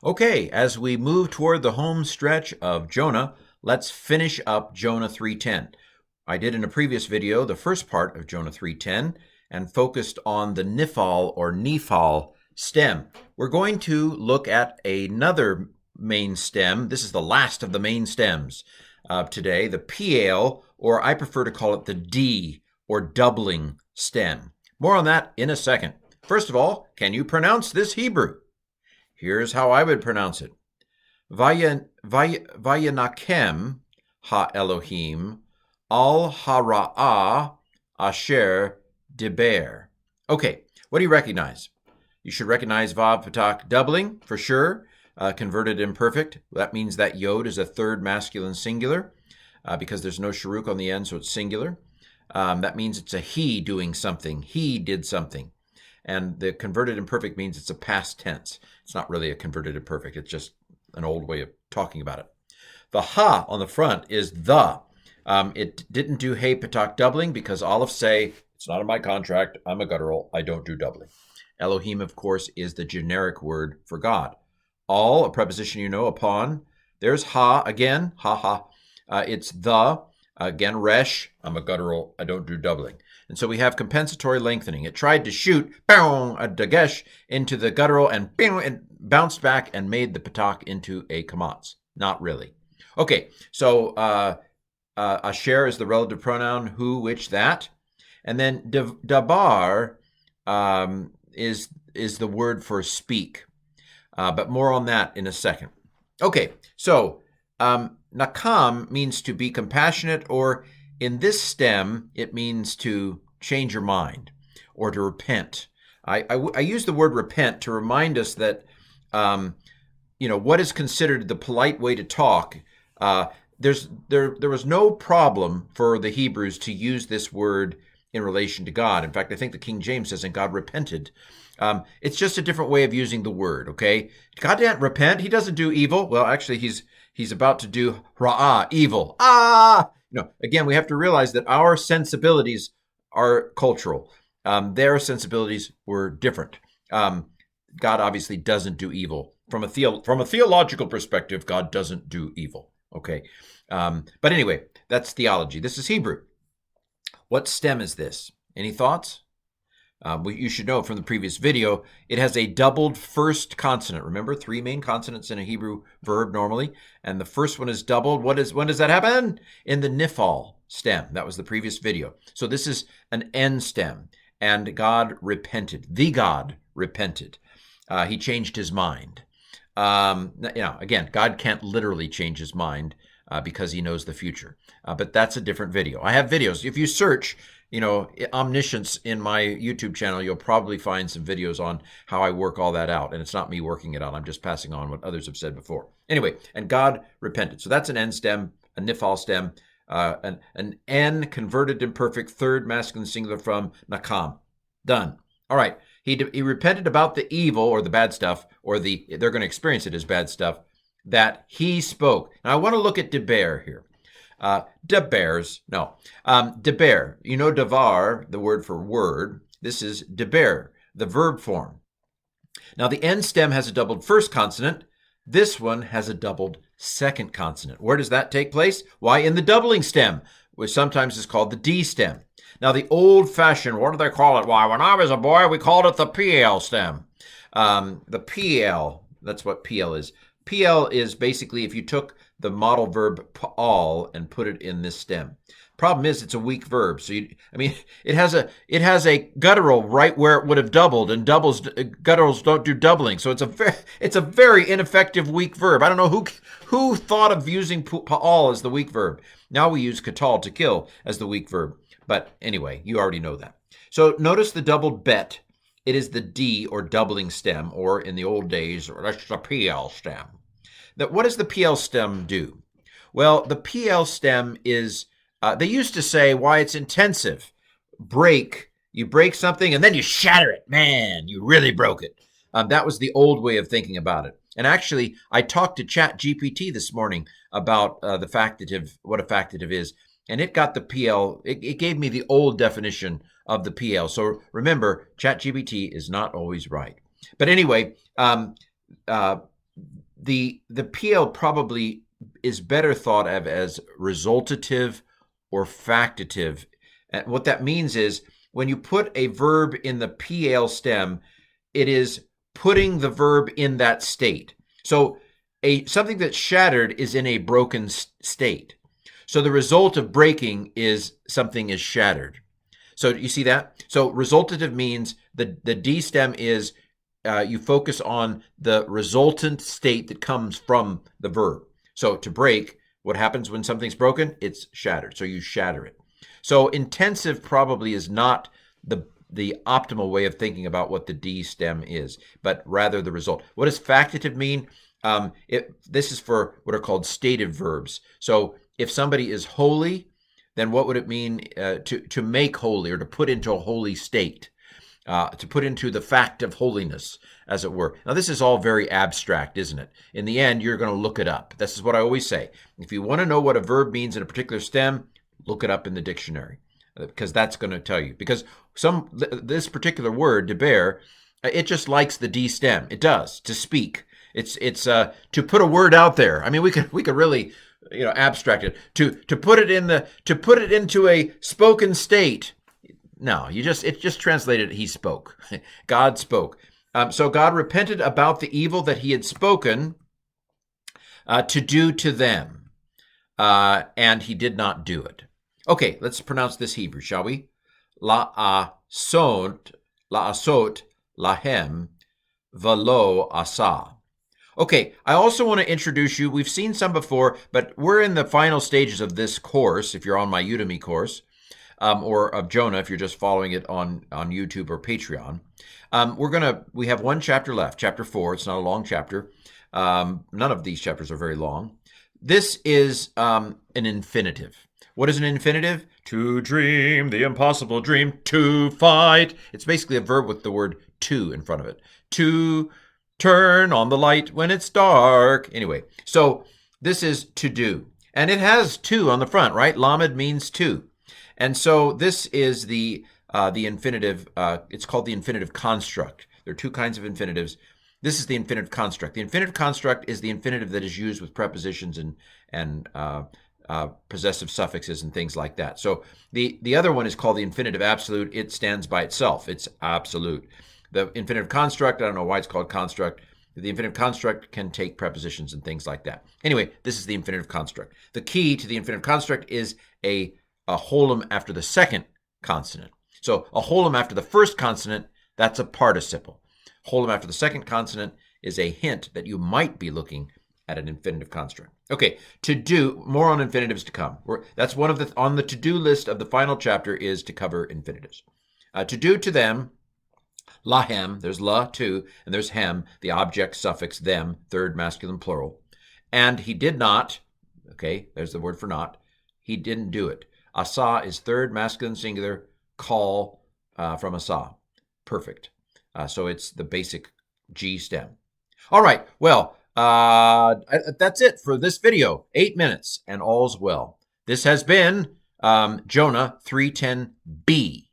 Okay, as we move toward the home stretch of Jonah, let's finish up Jonah 3:10. I did in a previous video the first part of Jonah 3:10 and focused on the Niphal or Nephal stem. We're going to look at another main stem. This is the last of the main stems today, the Piel, or I prefer to call it the D or doubling stem. More on that in a second. First of all, can you pronounce this Hebrew? Here's how I would pronounce it. Vayanakem ha-Elohim al hara'ah asher diber. Okay, what do you recognize? You should recognize Vav Patak doubling for sure. Converted imperfect. That means that yod is a third masculine singular because there's no sharuk on the end, so it's singular. That means it's a he doing something. He did something. And the converted imperfect means it's a past tense. It's not really a converted imperfect. It's just an old way of talking about it. The ha on the front is the. It didn't do hey patak doubling because Aleph say, it's not in my contract. I'm a guttural. I don't do doubling. Elohim, of course, is the generic word for God. All, a preposition you know, upon. There's ha again, ha. It's the. Again, resh, I'm a guttural, I don't do doubling. And so we have compensatory lengthening. It tried to shoot a dagesh into the guttural and bounced back and made the patak into a kamatz. Not really. Okay, so asher is the relative pronoun, who, which, that. And then dabar is the word for speak. But more on that in a second. Okay, so nakam means to be compassionate, or in this stem, it means to change your mind or to repent. I use the word repent to remind us that, what is considered the polite way to talk. There was no problem for the Hebrews to use this word in relation to God. In fact, I think the King James says, and God repented. It's just a different way of using the word, okay? God didn't repent. He doesn't do evil. Well, actually, he's about to do ra'ah, evil. Again, we have to realize that our sensibilities are cultural. Their sensibilities were different. God obviously doesn't do evil. From a theological perspective, God doesn't do evil, okay? But anyway, that's theology. This is Hebrew. What stem is this? Any thoughts? You should know from the previous video, it has a doubled first consonant. Remember, 3 main consonants in a Hebrew verb normally, and the first one is doubled. When does that happen? In the Niphal stem. That was the previous video. So this is an N stem, and God repented. The God repented. He changed his mind. Again, God can't literally change his mind because he knows the future. But that's a different video. I have videos. If you search, omniscience in my YouTube channel, you'll probably find some videos on how I work all that out. And it's not me working it out. I'm just passing on what others have said before. Anyway, and God repented. So that's an N stem, a Niphal stem, an N converted imperfect, third masculine singular from nakam. Done. All right. He repented about the evil or the bad stuff, or they're going to experience it as bad stuff, that he spoke. Now I want to look at deber here. Deber. Davar, the word for word. This is deber, the verb form. Now the N stem has a doubled first consonant. This one has a doubled second consonant. Where does that take place? Why, in the doubling stem, which sometimes is called the D stem. Now the old-fashioned, what do they call it? Why, when I was a boy, we called it the PL stem. The PL, that's what PL is. PL is basically if you took the modal verb pa'al and put it in this stem. Problem is, it's a weak verb. So it has a guttural right where it would have doubled, and gutturals don't do doubling. So it's a very ineffective weak verb. I don't know who thought of using pa'al as the weak verb. Now we use katal, to kill, as the weak verb. But anyway, you already know that. So notice the doubled bet. It is the D or doubling stem, or in the old days, that's the PL stem. What does the PL stem do? Well, the PL stem is, they used to say, why, it's intensive. You break something and then you shatter it. Man, you really broke it. That was the old way of thinking about it. And actually, I talked to ChatGPT this morning about the factative, what a factative is. And it got the PL, it gave me the old definition of the PL. So remember, ChatGPT is not always right. But anyway, the PL probably is better thought of as resultative or factative. And what that means is when you put a verb in the PL stem, it is putting the verb in that state. So something that's shattered is in a broken state. So the result of breaking is something is shattered. So you see that? So resultative means the D stem is you focus on the resultant state that comes from the verb. So to break, what happens when something's broken? It's shattered. So you shatter it. So intensive probably is not the optimal way of thinking about what the D stem is, but rather the result. What does factative mean? This is for what are called stative verbs. So if somebody is holy, then what would it mean to make holy or to put into a holy state? To put into the fact of holiness, as it were. Now, this is all very abstract, isn't it? In the end, you're going to look it up. This is what I always say. If you want to know what a verb means in a particular stem, look it up in the dictionary, because that's going to tell you. Because this particular word, deber, it just likes the D stem. It does, to speak. It's to put a word out there. I mean, we could really abstract it. To put it into a spoken state. No, it's just translated, he spoke. God spoke. So God repented about the evil that he had spoken to do to them, and he did not do it. Okay, let's pronounce this Hebrew, shall we? La'asot lahem velo asa. Okay, I also want to introduce you. We've seen some before, but we're in the final stages of this course, if you're on my Udemy course. Or of Jonah, if you're just following it on YouTube or Patreon. We have one chapter left, chapter 4. It's not a long chapter. None of these chapters are very long. This is an infinitive. What is an infinitive? To dream the impossible dream, to fight. It's basically a verb with the word to in front of it. To turn on the light when it's dark. Anyway, so this is to do. And it has to on the front, right? Lamed means to. And so this is the infinitive. It's called the infinitive construct. There are two kinds of infinitives. This is the infinitive construct. The infinitive construct is the infinitive that is used with prepositions and possessive suffixes and things like that. So the other one is called the infinitive absolute. It stands by itself. It's absolute. The infinitive construct, I don't know why it's called construct. The infinitive construct can take prepositions and things like that. Anyway, this is the infinitive construct. The key to the infinitive construct is a holum after the second consonant. So a holum after the first consonant, that's a participle. Holum after the second consonant is a hint that you might be looking at an infinitive construct. Okay, to do, more on infinitives to come. That's one of on the to-do list of the final chapter is to cover infinitives. To do to them, lahem, there's la, to, and there's hem, the object suffix them, third masculine plural. And he did not, okay, there's the word for not, he didn't do it. Asa is third masculine singular, call from asa. Perfect. So it's the basic G stem. All right, well, that's it for this video. 8 minutes and all's well. This has been Jonah 3:10b.